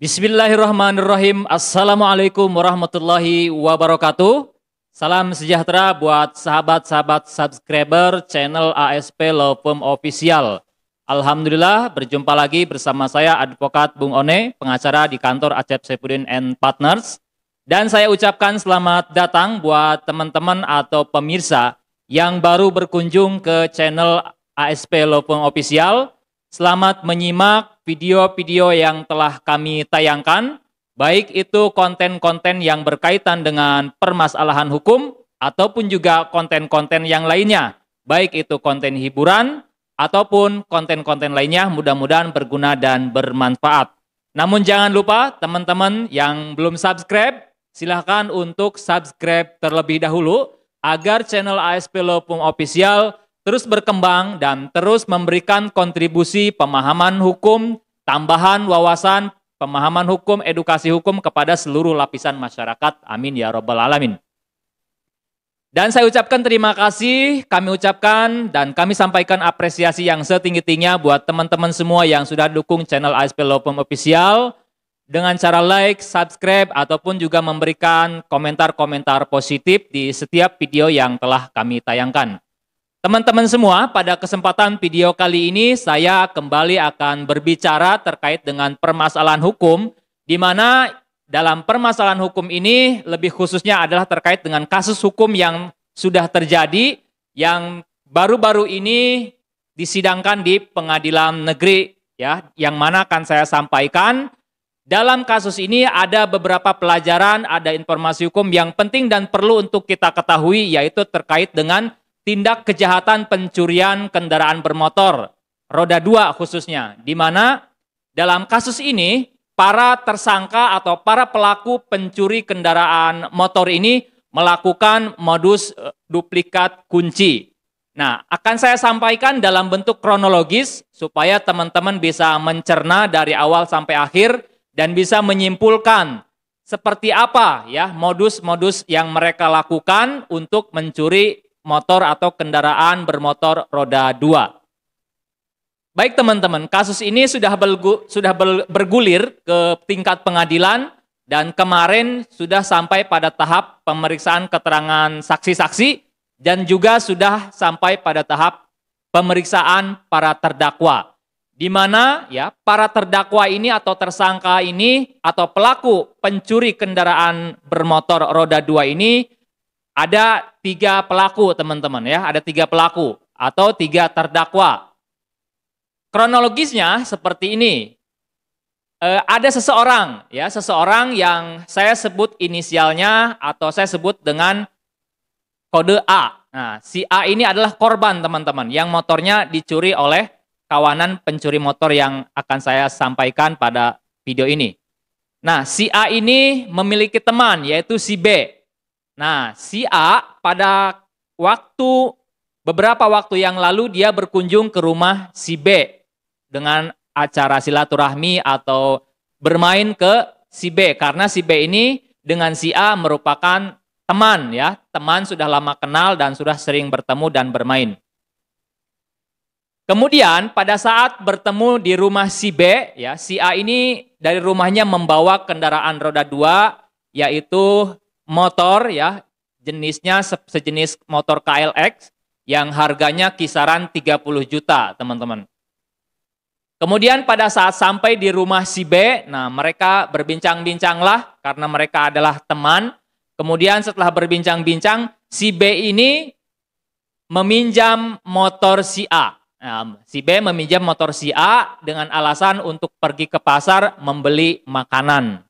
Bismillahirrahmanirrahim. Assalamualaikum warahmatullahi wabarakatuh. Salam sejahtera buat sahabat-sahabat subscriber channel ASP Law Firm Official. Alhamdulillah berjumpa lagi bersama saya Advokat Bung One, pengacara di kantor Acep Saifuddin and Partners. Dan saya ucapkan selamat datang buat teman-teman atau pemirsa yang baru berkunjung ke channel ASP Law Firm Official. Selamat menyimak video-video yang telah kami tayangkan, baik itu konten-konten yang berkaitan dengan permasalahan hukum, ataupun juga konten-konten yang lainnya, baik itu konten hiburan, ataupun konten-konten lainnya, mudah-mudahan berguna dan bermanfaat. Namun jangan lupa, teman-teman yang belum subscribe, silahkan untuk subscribe terlebih dahulu, agar channel ASP Law Firm Official terus berkembang dan terus memberikan kontribusi pemahaman hukum, tambahan wawasan, pemahaman hukum, edukasi hukum kepada seluruh lapisan masyarakat. Amin ya Rabbal Alamin. Dan saya ucapkan terima kasih, kami ucapkan dan kami sampaikan apresiasi yang setinggi-tingginya buat teman-teman semua yang sudah dukung channel ASP Law Firm Official dengan cara like, subscribe, ataupun juga memberikan komentar-komentar positif di setiap video yang telah kami tayangkan. Teman-teman semua, pada kesempatan video kali ini saya kembali akan berbicara terkait dengan permasalahan hukum, di mana dalam permasalahan hukum ini lebih khususnya adalah terkait dengan kasus hukum yang sudah terjadi, yang baru-baru ini disidangkan di pengadilan negeri, ya, yang mana akan saya sampaikan. Dalam kasus ini ada beberapa pelajaran, ada informasi hukum yang penting dan perlu untuk kita ketahui, yaitu terkait dengan tindak kejahatan pencurian kendaraan bermotor, roda 2 khususnya, di mana dalam kasus ini para tersangka atau para pelaku pencuri kendaraan motor ini melakukan modus duplikat kunci. Nah, akan saya sampaikan dalam bentuk kronologis supaya teman-teman bisa mencerna dari awal sampai akhir dan bisa menyimpulkan seperti apa ya modus-modus yang mereka lakukan untuk mencuri motor atau kendaraan bermotor roda 2. Baik teman-teman, kasus ini sudah bergulir ke tingkat pengadilan dan kemarin sudah sampai pada tahap pemeriksaan keterangan saksi-saksi dan juga sudah sampai pada tahap pemeriksaan para terdakwa. Di mana ya para terdakwa ini atau tersangka ini atau pelaku pencuri kendaraan bermotor roda 2 ini ada 3 pelaku teman-teman ya, ada 3 pelaku atau 3 terdakwa. Kronologisnya seperti ini. Ada seseorang ya, seseorang yang saya sebut inisialnya atau saya sebut dengan kode A. Nah, si A ini adalah korban teman-teman yang motornya dicuri oleh kawanan pencuri motor yang akan saya sampaikan pada video ini. Nah, si A ini memiliki teman yaitu si B. Nah, si A pada beberapa waktu yang lalu dia berkunjung ke rumah si B dengan acara silaturahmi atau bermain ke si B karena si B ini dengan si A merupakan teman ya, teman sudah lama kenal dan sudah sering bertemu dan bermain. Kemudian pada saat bertemu di rumah si B ya, si A ini dari rumahnya membawa kendaraan roda 2 yaitu motor ya, jenisnya sejenis motor KLX yang harganya kisaran 30 juta teman-teman. Kemudian pada saat sampai di rumah si B, nah mereka berbincang-bincanglah karena mereka adalah teman. Kemudian setelah berbincang-bincang, si B ini meminjam motor si A. Nah, si B meminjam motor si A dengan alasan untuk pergi ke pasar membeli makanan.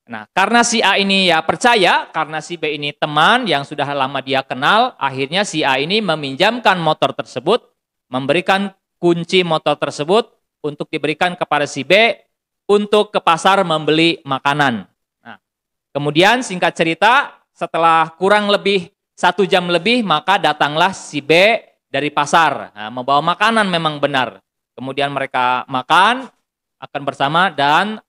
Nah, karena si A ini ya percaya, karena si B ini teman yang sudah lama dia kenal, akhirnya si A ini meminjamkan motor tersebut, memberikan kunci motor tersebut untuk diberikan kepada si B untuk ke pasar membeli makanan. Nah, kemudian singkat cerita, setelah kurang lebih 1 jam lebih, maka datanglah si B dari pasar, nah, membawa makanan memang benar. Kemudian mereka makan, akan bersama dan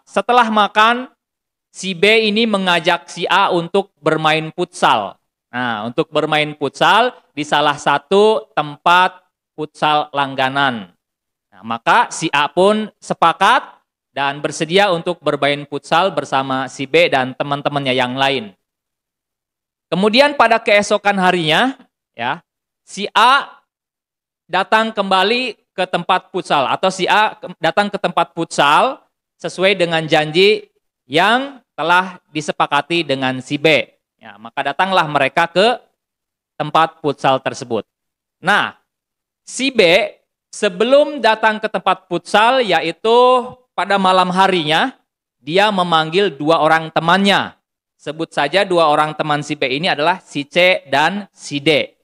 setelah makan, si B ini mengajak si A untuk bermain futsal. Nah, untuk bermain futsal di salah satu tempat futsal langganan. Nah, maka si A pun sepakat dan bersedia untuk bermain futsal bersama si B dan teman-temannya yang lain. Kemudian pada keesokan harinya, ya, si A datang kembali ke tempat futsal atau si A datang ke tempat futsal sesuai dengan janji yang telah disepakati dengan si B. Ya, maka datanglah mereka ke tempat futsal tersebut. Nah, si B sebelum datang ke tempat futsal, yaitu pada malam harinya, dia memanggil dua orang temannya. Sebut saja dua orang teman si B ini adalah si C dan si D.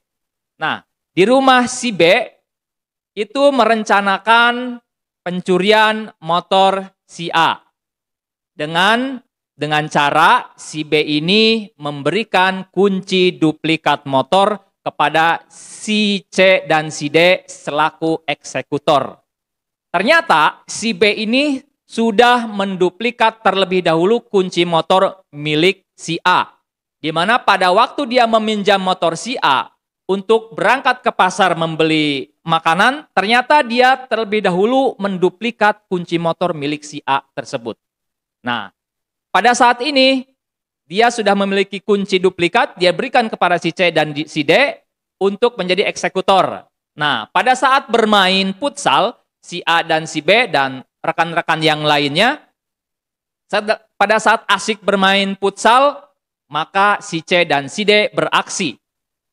Nah, di rumah si B itu merencanakan pencurian motor si A. Dengan cara si B ini memberikan kunci duplikat motor kepada si C dan si D selaku eksekutor. Ternyata si B ini sudah menduplikat terlebih dahulu kunci motor milik si A. Di mana pada waktu dia meminjam motor si A untuk berangkat ke pasar membeli makanan, ternyata dia terlebih dahulu menduplikat kunci motor milik si A tersebut. Nah, pada saat ini dia sudah memiliki kunci duplikat, dia berikan kepada si C dan si D untuk menjadi eksekutor. Nah, pada saat bermain futsal, si A dan si B dan rekan-rekan yang lainnya, pada saat asik bermain futsal, maka si C dan si D beraksi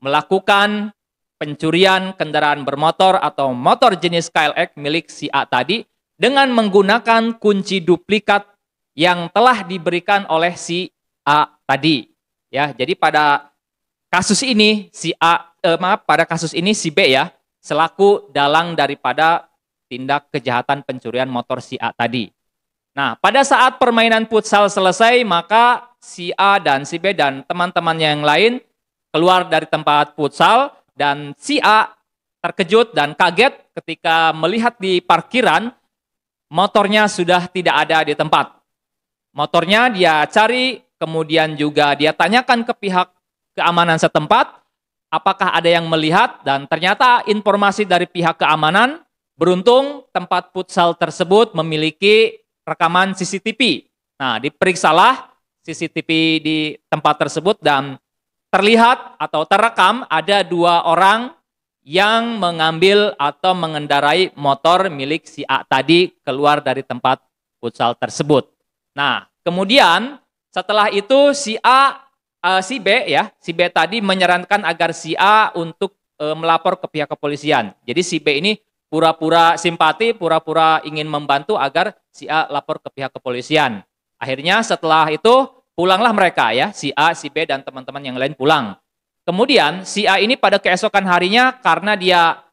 melakukan pencurian kendaraan bermotor atau motor jenis KLX milik si A tadi dengan menggunakan kunci duplikat yang telah diberikan oleh si A tadi. Ya, jadi pada kasus ini pada kasus ini si B ya selaku dalang daripada tindak kejahatan pencurian motor si A tadi. Nah, pada saat permainan futsal selesai, maka si A dan si B dan teman-temannya yang lain keluar dari tempat futsal dan si A terkejut dan kaget ketika melihat di parkiran motornya sudah tidak ada di tempat. Motornya dia cari, kemudian juga dia tanyakan ke pihak keamanan setempat apakah ada yang melihat, dan ternyata informasi dari pihak keamanan, beruntung tempat futsal tersebut memiliki rekaman CCTV. Nah, diperiksalah CCTV di tempat tersebut dan terlihat atau terekam ada dua orang yang mengambil atau mengendarai motor milik si A tadi keluar dari tempat futsal tersebut. Nah, kemudian setelah itu si B tadi menyarankan agar si A untuk melapor ke pihak kepolisian. Jadi si B ini pura-pura simpati, pura-pura ingin membantu agar si A lapor ke pihak kepolisian. Akhirnya setelah itu pulanglah mereka ya, si A, si B dan teman-teman yang lain pulang. Kemudian si A ini pada keesokan harinya karena dia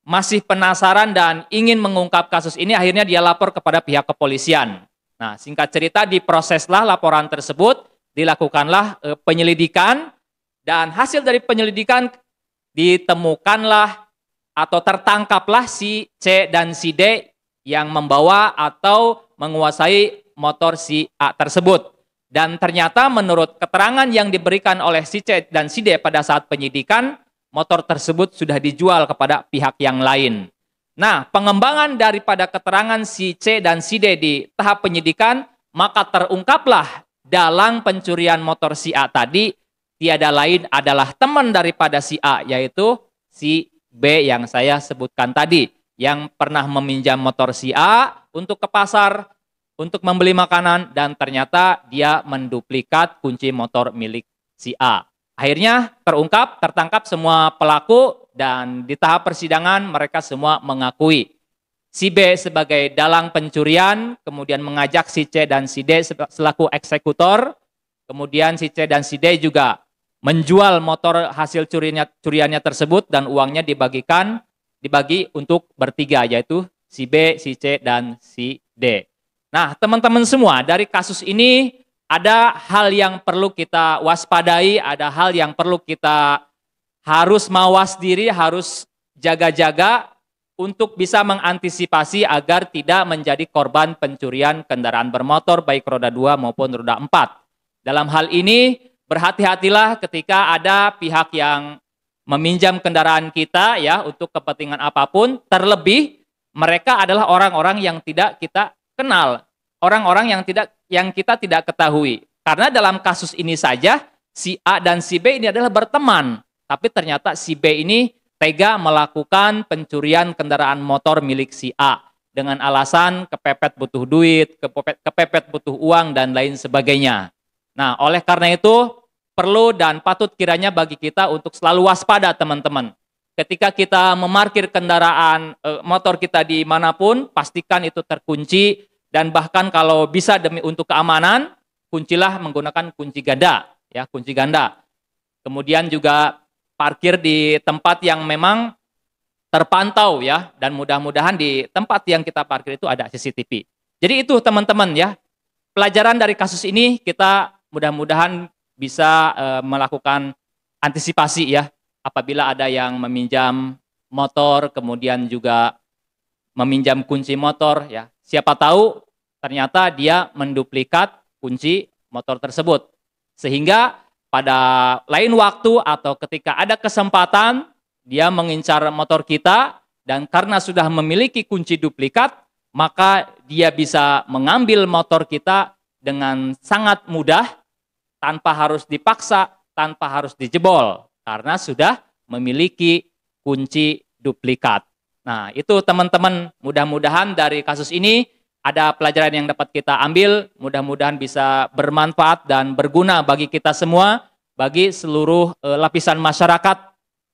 masih penasaran dan ingin mengungkap kasus ini, akhirnya dia lapor kepada pihak kepolisian. Nah, singkat cerita diproseslah laporan tersebut, dilakukanlah penyelidikan, dan hasil dari penyelidikan ditemukanlah atau tertangkaplah si C dan si D yang membawa atau menguasai motor si A tersebut. Dan ternyata menurut keterangan yang diberikan oleh si C dan si D pada saat penyidikan, motor tersebut sudah dijual kepada pihak yang lain. Nah, pengembangan daripada keterangan si C dan si D di tahap penyidikan, maka terungkaplah dalang pencurian motor si A tadi tiada lain adalah teman daripada si A, yaitu si B yang saya sebutkan tadi, yang pernah meminjam motor si A untuk ke pasar, untuk membeli makanan, dan ternyata dia menduplikat kunci motor milik si A. Akhirnya tertangkap semua pelaku, dan di tahap persidangan mereka semua mengakui. Si B sebagai dalang pencurian, kemudian mengajak si C dan si D selaku eksekutor, kemudian si C dan si D juga menjual motor hasil curiannya tersebut, dan uangnya dibagi untuk bertiga, yaitu si B, si C, dan si D. Nah, teman-teman semua, dari kasus ini ada hal yang perlu kita waspadai, ada hal yang perlu kita harus mawas diri, harus jaga-jaga untuk bisa mengantisipasi agar tidak menjadi korban pencurian kendaraan bermotor baik roda 2 maupun roda 4. Dalam hal ini, berhati-hatilah ketika ada pihak yang meminjam kendaraan kita ya untuk kepentingan apapun, terlebih mereka adalah orang-orang yang tidak kita kenal. orang-orang yang kita tidak ketahui. Karena dalam kasus ini saja si A dan si B ini adalah berteman, tapi ternyata si B ini tega melakukan pencurian kendaraan motor milik si A dengan alasan kepepet butuh duit, kepepet butuh uang dan lain sebagainya. Nah, oleh karena itu perlu dan patut kiranya bagi kita untuk selalu waspada, teman-teman. Ketika kita memarkir kendaraan motor kita dimanapun, pastikan itu terkunci, dan bahkan kalau bisa demi untuk keamanan, kuncilah menggunakan kunci ganda, ya, kunci ganda. Kemudian juga parkir di tempat yang memang terpantau, ya, dan mudah-mudahan di tempat yang kita parkir itu ada CCTV. Jadi itu, teman-teman, ya. Pelajaran dari kasus ini kita mudah-mudahan bisa melakukan antisipasi, ya, apabila ada yang meminjam motor, kemudian juga meminjam kunci motor, ya. Siapa tahu ternyata dia menduplikat kunci motor tersebut. Sehingga pada lain waktu atau ketika ada kesempatan, dia mengincar motor kita, dan karena sudah memiliki kunci duplikat, maka dia bisa mengambil motor kita dengan sangat mudah, tanpa harus dipaksa, tanpa harus dijebol, karena sudah memiliki kunci duplikat. Nah, itu teman-teman, mudah-mudahan dari kasus ini ada pelajaran yang dapat kita ambil, mudah-mudahan bisa bermanfaat dan berguna bagi kita semua, bagi seluruh lapisan masyarakat,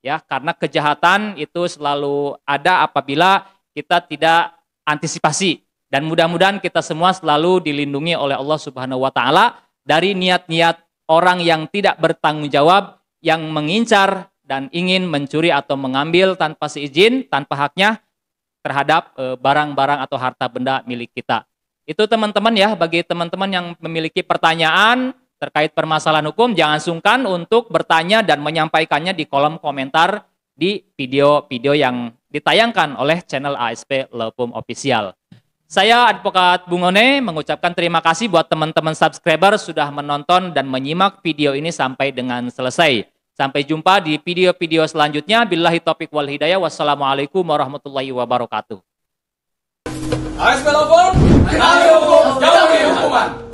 ya, karena kejahatan itu selalu ada apabila kita tidak antisipasi, dan mudah-mudahan kita semua selalu dilindungi oleh Allah Subhanahu wa taala dari niat-niat orang yang tidak bertanggung jawab, yang mengincar dan ingin mencuri atau mengambil tanpa seizin, tanpa haknya terhadap barang-barang atau harta benda milik kita. Itu, teman-teman, ya, bagi teman-teman yang memiliki pertanyaan terkait permasalahan hukum, jangan sungkan untuk bertanya dan menyampaikannya di kolom komentar di video-video yang ditayangkan oleh channel ASP Lawfirm Official. Saya Advokat Bungone mengucapkan terima kasih buat teman-teman subscriber sudah menonton dan menyimak video ini sampai dengan selesai. Sampai jumpa di video-video selanjutnya. Billahi taufiq wal hidayah. Wassalamualaikum warahmatullahi wabarakatuh. ASP Lawfirm, ahli hukum, jauhi hukuman.